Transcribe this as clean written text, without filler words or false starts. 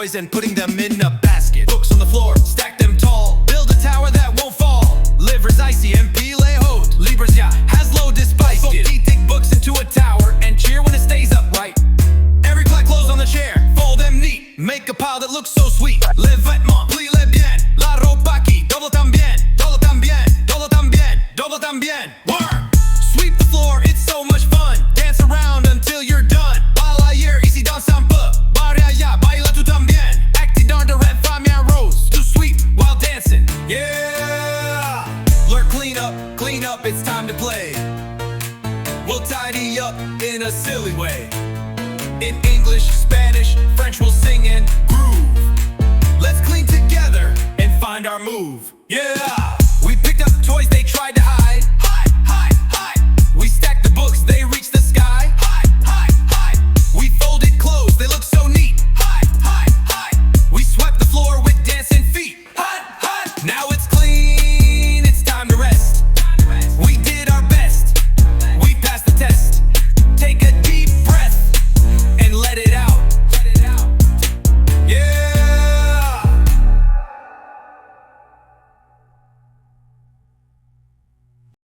toys and putting them in a basket. Books on the floor, stack them tall. Build a tower that won't fall. Livres icy and pile hot. Libres ja, has low despite. Take books into a tower and cheer when it stays upright. Every clack clothes on the chair, fold them neat. Make a pile that looks so sweet. Les vêtements, plie-les bien. La ropa aquí, double tambien. Double tambien, double tambien, double tambien. Worm! Sweep the floor, it's so much fun. Dance around until you're done. Baila ayer, ici danse un peu. Barre allá, baila tú también. Acti dans de red femme rose. To sweep while dancing, yeah! Learn clean up, it's time to play. We'll tidy up in a silly way. In English, Spanish, French we'll sing and groove. Let's clean together and find our move, yeah!